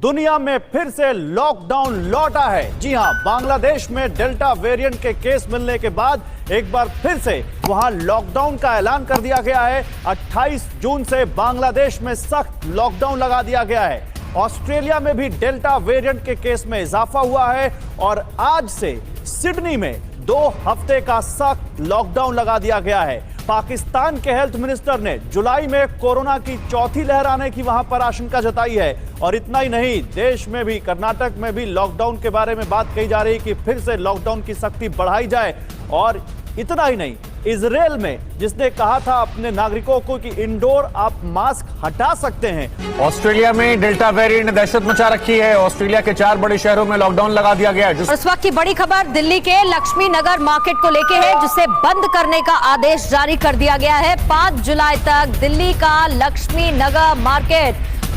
दुनिया में फिर से लॉकडाउन लौटा है। जी हां, बांग्लादेश में डेल्टा वेरिएंट के केस मिलने के बाद एक बार फिर से वहां लॉकडाउन का ऐलान कर दिया गया है। 28 जून से बांग्लादेश में सख्त लॉकडाउन लगा दिया गया है। ऑस्ट्रेलिया में भी डेल्टा वेरिएंट के केस में इजाफा हुआ है और आज से सिडनी में 2 हफ्ते का सख्त लॉकडाउन लगा दिया गया है। पाकिस्तान के हेल्थ मिनिस्टर ने जुलाई में कोरोना की चौथी लहर आने की वहां पर आशंका जताई है। और इतना ही नहीं, देश में भी, कर्नाटक में भी लॉकडाउन के बारे में बात कही जा रही है कि फिर से लॉकडाउन की सख्ती बढ़ाई जाए। और इतना ही नहीं, इजरायल में जिसने कहा था अपने नागरिकों को कि इंडोर आप मास्क हटा सकते हैं। ऑस्ट्रेलिया में डेल्टा वेरिएंट ने दहशत मचा रखी है। ऑस्ट्रेलिया के 4 बड़े शहरों में लॉकडाउन लगा दिया गया है। इस वक्त की बड़ी खबर दिल्ली के लक्ष्मी नगर मार्केट को लेके है, जिसे बंद करने का आदेश जारी कर दिया गया है। 5 जुलाई तक दिल्ली का लक्ष्मी नगर मार्केट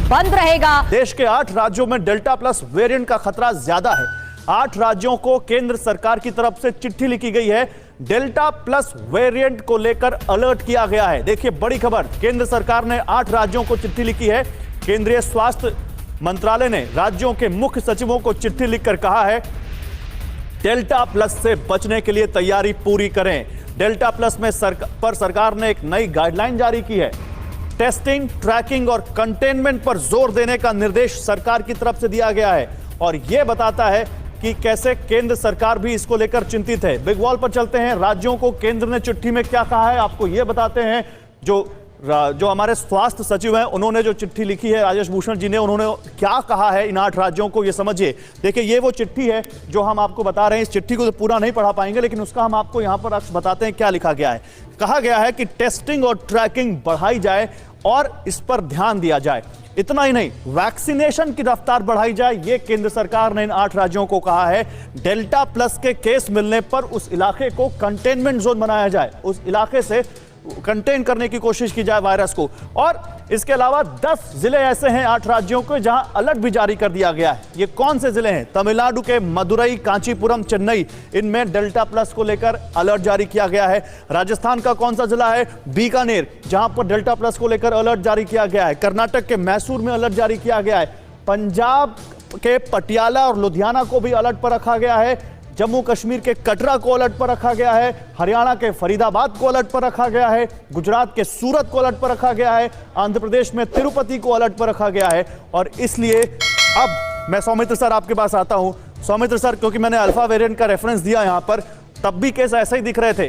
बंद रहेगा। देश के 8 राज्यों में डेल्टा प्लस वेरिएंट का खतरा ज्यादा है। 8 राज्यों को केंद्र सरकार की तरफ से चिट्ठी लिखी गई है। डेल्टा प्लस वेरिएंट को लेकर अलर्ट किया गया है। देखिए बड़ी खबर, केंद्र सरकार ने 8 राज्यों को चिट्ठी लिखी है। केंद्रीय स्वास्थ्य मंत्रालय ने राज्यों के मुख्य सचिवों को चिट्ठी लिखकर कहा है, डेल्टा प्लस से बचने के लिए तैयारी पूरी करें। डेल्टा प्लस में सरकार ने एक नई गाइडलाइन जारी की है। टेस्टिंग, ट्रैकिंग और कंटेनमेंट पर जोर देने का निर्देश सरकार की तरफ से दिया गया है। और यह बताता है कि कैसे केंद्र सरकार भी इसको लेकर चिंतित है। बिग वॉल पर चलते हैं, राज्यों को केंद्र ने चिट्ठी में क्या कहा है आपको यह बताते हैं। जो हमारे स्वास्थ्य सचिव हैं, उन्होंने जो चिट्ठी लिखी है, राजेश भूषण जी ने, उन्होंने क्या कहा है इन 8 राज्यों को, ये समझिए। देखिए ये वो चिट्ठी है जो हम आपको बता रहे हैं। इस चिट्ठी को तो पूरा नहीं पढ़ा पाएंगे, लेकिन उसका हम आपको यहां पर बताते हैं क्या लिखा गया है। कहा गया है कि टेस्टिंग और ट्रैकिंग बढ़ाई जाए और इस पर ध्यान दिया जाए। इतना ही नहीं, वैक्सीनेशन की रफ्तार बढ़ाई जाए, यह केंद्र सरकार ने इन 8 राज्यों को कहा है। डेल्टा प्लस के केस मिलने पर उस इलाके को कंटेनमेंट जोन बनाया जाए, उस इलाके से कंटेन करने की कोशिश की जाए वायरस को। और इसके अलावा 10 जिले ऐसे हैं 8 राज्यों के जहां अलर्ट भी जारी कर दिया गया है। ये कौन से जिले हैं? तमिलनाडु के मदुरई, कांचीपुरम, चेन्नई, इनमें डेल्टा प्लस को लेकर अलर्ट जारी किया गया है। राजस्थान का कौन सा जिला है? बीकानेर, जहां पर डेल्टा प्लस को लेकर अलर्ट जारी किया गया है। कर्नाटक के मैसूर में अलर्ट जारी किया गया है। पंजाब के पटियाला और लुधियाना को भी अलर्ट पर रखा गया है। जम्मू कश्मीर के कटरा को अलर्ट पर रखा गया है। हरियाणा के फरीदाबाद को अलर्ट पर रखा गया है। गुजरात के सूरत को अलर्ट पर रखा गया है। आंध्र प्रदेश में तिरुपति को अलर्ट पर रखा गया है। और इसलिए अब मैं सौमित्र सर आपके पास आता हूं। सौमित्र सर, क्योंकि मैंने अल्फा वेरिएंट का रेफरेंस दिया यहां पर, तब भी केस ऐसे ही दिख रहे थे।